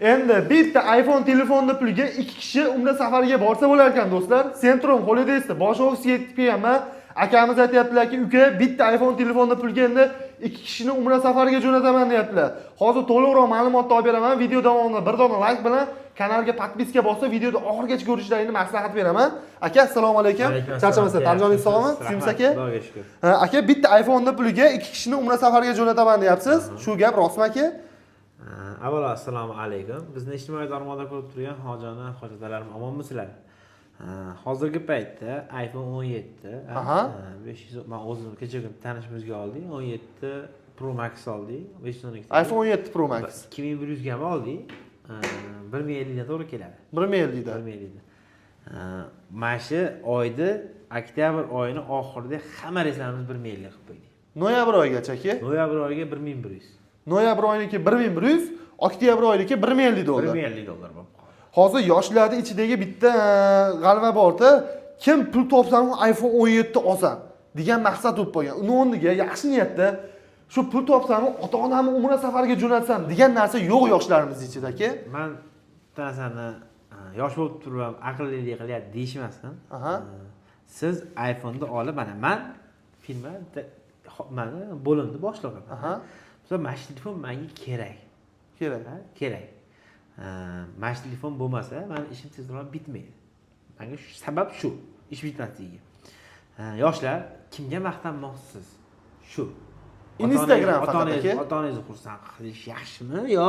Endi bitta iPhone telefonni puliga 2 kishi umra safariga borsa bo'lar ekan do'stlar. Centrum Holidays'da bosh ofisga yetib kelganman. Akamiz aytayaptilarki, uka bitta iPhone telefonni puliga endi 2 kishini umra safariga jo'nataman deyaptilar. Hozir to'liqroq ma'lumotni olib beraman. Video davomida bir dona like bilan kanalga podpiska bosib, videoni oxirigacha ko'rishlaringni maslahat beraman. Aka, assalomu alaykum. Charchamasdan, Tarjoningiz sog'mi? Suyimiz aka. Xudoga shukr. Aka, bitta iPhone puliga 2 kishini umra safariga jo'nataman deyapsiz. Shu gap rostmi aka? Avvalo assalomu alaykum. Bizni ijtimoiy tarmoqda ko'rib turgan hojona, hojatalarim omonmisizlar? Hozirgi paytda iPhone 17, 500 men o'zim kecha kun tanishimizga oldik, 17 Pro Max oldik, 512. iPhone 17 Pro Max 2100 ga oldik. 1050 dan to'g'ri keladi. 1050 dan. 1050 dan. Mana shu oyda oktyabr oyining oxirida hamma reyslarimiz 1050 qilib qo'ydik. Noyabr oyigacha aka. Noyabr oyiga 1100. Noyabr oyiniki 1100, oktyabr oyiniki 1050 dollar. 1050 dollar bo'lib qoldi. Hozir yoshlarda ichidagi bitta g'alva borda, kim pul topsam iPhone 17 olsam degan maqsad bo'lib qolgan. Uni o'rniga yaxshi niyatda shu pul topsam ota-onamni umra safariga jo'natsam degan narsa yo'q yoshlarimiz ichida aka. Men tansani yosh bo'lib turib ham aqllilik qilyapti deyishmasdan. Siz iPhone'ni olib, men firma mana bo'limni boshlig'iman. Mana shu telefon menga kerak. Kerak. Mana shu telefon bo'lmasa, meni ishim tezroq bitmaydi. Menga sabab shu, ish bitmasligiga. Yoshlar, kimga maqtanmoqchisiz? Shu. Instagram faqat Ota-onangizni xursand qilish yaxshimi yo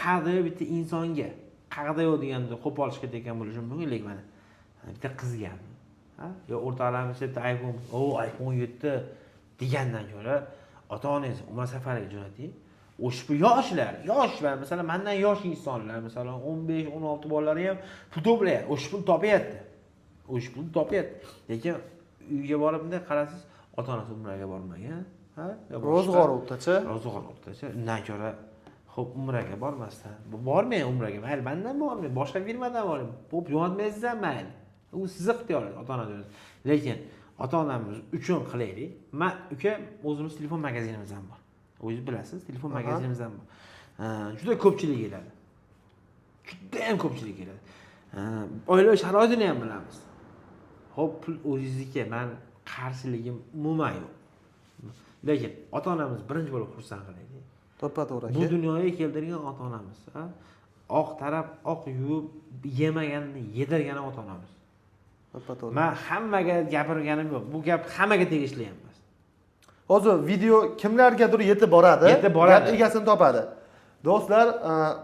qadri bitta insonga, qag'da yo'q deganda qo'polishga ketgan bo'lishi mumkin, lekin mana bitta qizgami? Yo o'rtoqlarimiz iPhone 17 degandan ko'ra ota-onangizni umra safariga jo'nating. Ushbu yoshlar, masalan, mendan yosh insonlar, masalan, 15-16 bolalari ham pul to'playapti, pul topyapti. Pul topyapti. Lekin uyga borib bunday qarasiz, ota-onasi umraga bormagan, ro'zg'or o'rtacha. Undan ko'ra, xo'p, umraga bormasdan, bormang umraga, mayli, mendan bormang, boshqa firmadan boring. Bo'p, jo'natmaysiz ham mayli. U siz ixtiyoringiz, ota-onangiz. Lekin ota-onamiz uchun qilaylik. Men uka o'zimiz telefon magazinimiz ham bor. O'zingiz bilasiz, telefon magazinimiz ham bor. Juda ko'pchilik keladi. Juda ham ko'pchilik keladi. Oilaviy sharoitini ham bilamiz. Xo'p, pul o'zingizniki, men qarshiligim umuman yo'q. Lekin ota-onamiz birinchi bo'lib xursand qilaylik. To'ppa-to'g'ri aka. Bu dunyoga keltirgan ota-onamiz, oq taraf oq yuvib yemaganini yedirgan ota-onamiz. To'ppa-to'g'ri. Men hammaga gapirganim yo'q. Bu gap hammaga tegishli emas. Hozir video kimlargadir yetib boradi, gap egasini topadi. Do'stlar,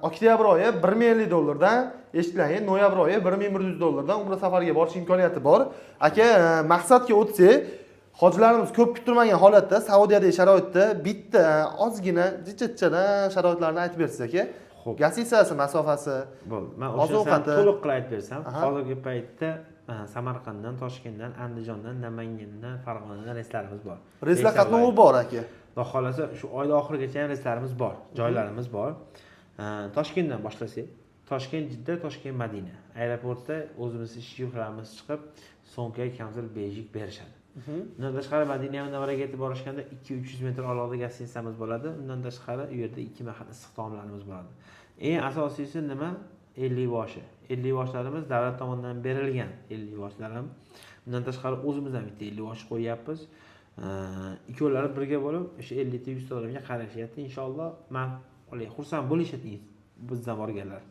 oktyabr oyi 1050 dollardan, eshitlang, noyabr oyi 1100 dollardan umra safariga borish imkoniyati bor. Aka, maqsadga o'tsak, hojilarimiz ko'p kutilmagan holatda Saudiyadagi sharoitda bitta ozgina jichchadan sharoitlarni aytib bersiz aka. Gatsitsasi, masofasi, bo'ldi. Men o'sha to'liq qilib aytib bersam, hozirgi paytda Samarqanddan, Toshkentdan, Andijondan, Namangandan, Farg'onadan reyslarimiz bor. Reyslar qatnovi bor aka. Xudo xolasa shu oyning oxirigacha ham reyslarimiz bor, joylarimiz bor. Toshkentdan boshlasak, Toshkent, Jidda, Toshkent, Madina. Aeroportda o'zimiz ishchilarimiz chiqib, so'ngga kamzil bejik berishadi. Undan tashqari Madina Munavvaraga yetib borishganda 200-300 metr olovda gassitsamiz bo'ladi. Undan tashqari u yerda 2 mahal issiq taomlarimiz bo'ladi. Eng asosiysi nima? 50 boshi. 50 boshlarimiz davlat tomonidan berilgan 50 boshlar ham. Undan tashqari o'zimiz ham bitta 50 bosh qo'yapmiz. Ikkovlari birga bo'lib, o'sha 50-100 dollarga qarashyapti. Inshaalloh, men xursand bo'lishadi bizdan borganlar.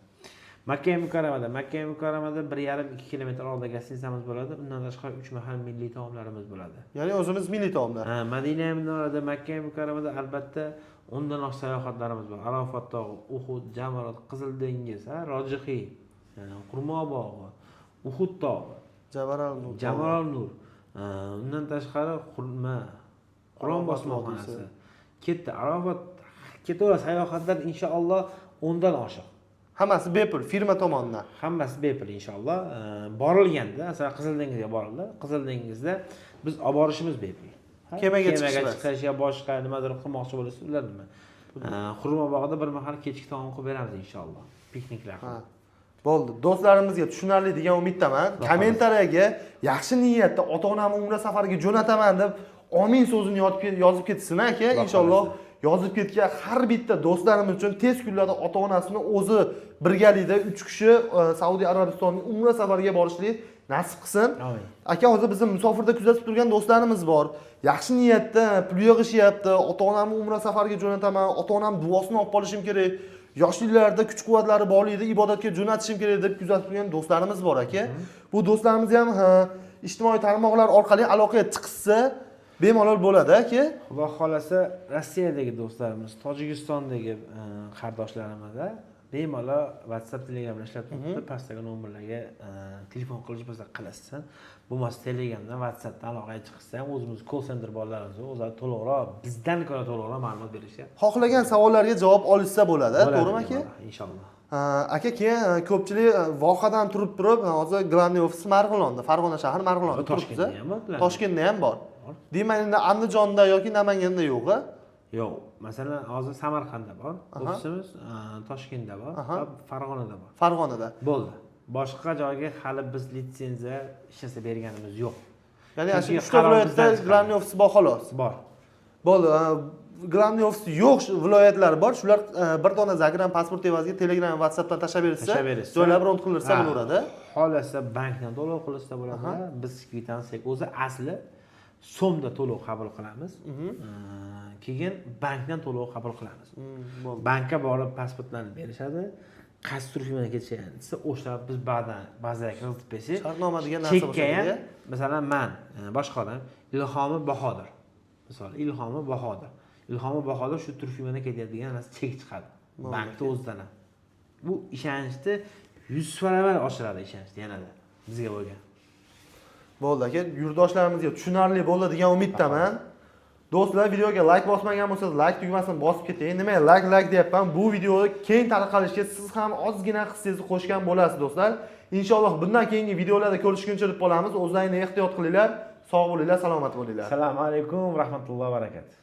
Makka Mukarramada 1,5-2 kilometr oldida gassitsamiz bo'ladi. Undan tashqari 3 mahal milliy taomlarimiz bo'ladi. Ya'ni o'zimiz milliy taomlar. Madina Munavvarada, Makka Mukarramada albatta undan oq sayohatlarimiz bor. Arafat tog'i, Uhud, Jamorat, Qizil dengiz, Rojixiy, Qurmo bog'i, Uhud tog'i, Jamoral Nur. Undan tashqari Qur'on bosmoqxonasi. Ketdi Arafat, ketaver sayohatlar inshaalloh 10 dan oshiq. Hammasi bepul, firma tomonidan. Hammasi bepul inshaalloh. Borilganda, masalan, Qizil dengizga borildi. Qizil dengizda biz olib borishimiz bepul. Kemaga chiqish yo boshqa nimadir qilmoqchi bo'lsa, ular nima? Xurmo bog'ida bir mahal kechki taom qilib beramiz inshaalloh. Pikniklar qilib. Bo'ldi. Do'stlarimizga tushunarli degan umiddaman. Kommentariyaga yaxshi niyatda ota-onamni umra safariga jo'nataman deb omin so'zini yozib ketsin aka. Inshaalloh yozib ketgan har bitta do'stlarimiz uchun tez kunlarda ota-onasini o'zi birgalikda 3 kishi Saudiya Arabistonining umra safariga borishlik nasib qilsin. Amin. Aka, hozir bizni musofirda kuzatib turgan do'stlarimiz bor. Yaxshi niyatda pul yig'ishyapti. Ota-onamni umra safariga jo'nataman, ota-onam duosini olib qolishim kerak. Yoshliklarida kuch-quvvatlari borligida ibodatga jo'natishim kerak deb kuzatib turgan do'stlarimiz bor aka. Bu do'stlarimiz ham ijtimoiy tarmoqlar orqali aloqaga chiqsa bemalol bo'ladi aka. Xudo xolasa Rossiyadagi do'stlarimiz, Tojikistondagi qardoshlarimiz bemalol WhatsApp, Telegramda ishlab turibdi. Pastdagi nomerlarga telefon qilish bo'lsa qilasiz. Bo'lmasa Telegramdan, WhatsAppdan aloqaga chiqsa ham o'zimiz call center bolalarimiz o'zlari to'liqroq, bizdan ko'ra to'liqroq ma'lumot berishyapti. Xohlagan savollarga javob olishsa bo'ladi, to'g'rimi aka? Inshaalloh. Aka, keyin ko'pchilik vohadan turib hozir Globniy ofis Marg'ilonda, Farg'ona shahri Marg'ilonda turibdi. Toshkentda ham bor. Demak, endi Andijonda yoki Namanganda yo'q-a? Yo'q. Masalan, hozir Samarqandda bor, ofisimiz Toshkentda bor, Farg'onada bor. Farg'onada. Bo'ldi. Boshqa joyga hali biz litsenziya ishlasa berganimiz yo'q. Ya'ni shu 3 ta viloyatda Globniy ofisi bor xolos. Bor. Bo'ldi. Globniy ofisi yo'q viloyatlar bor. Shular bir dona Zagram pasport evaziga Telegram, WhatsAppdan tashlab bersa, joylab ront qilinsa bo'laveradi. Xolasa bankdan to'lov qilsa bo'ladi. Biz kvitansiya o'zi asli so'mda to'lov qabul qilamiz. Keyin bankdan to'lov qabul qilamiz. Bankka borib pasportlarni berishadi. Qaysi turfimga ketishgan desa, o'sha biz ba'zan kiritib bersak, shartnoma degan narsa bo'ladi. Masalan, men boshqa odam Ilhomi Bahodir. Misol, Ilhomi Bahodir shu turfimga ketadigan narsa chek chiqadi. Bankda o'zidan ham. Bu ishonchni 100 baravar oshiradi ishonchni yanada bizga bo'lgan. Bo'ldi aka, yurtdoshlarimizga tushunarli bo'ldi degan umiddaman. Do'stlar, videoga like bosmagan bo'lsangiz, like tugmasini bosib keting. Nima like deyapman? Bu videoni keng tarqalishiga siz ham ozgina hissangizni qo'shgan bo'lasiz, do'stlar. Inshaalloh bundan keyingi videolarda ko'rishguncha deb qolamiz. O'zlaringizni ehtiyot qilinglar. Sog' bo'linglar, salomat bo'linglar. Assalomu alaykum va rahmatullohi va barakatuh.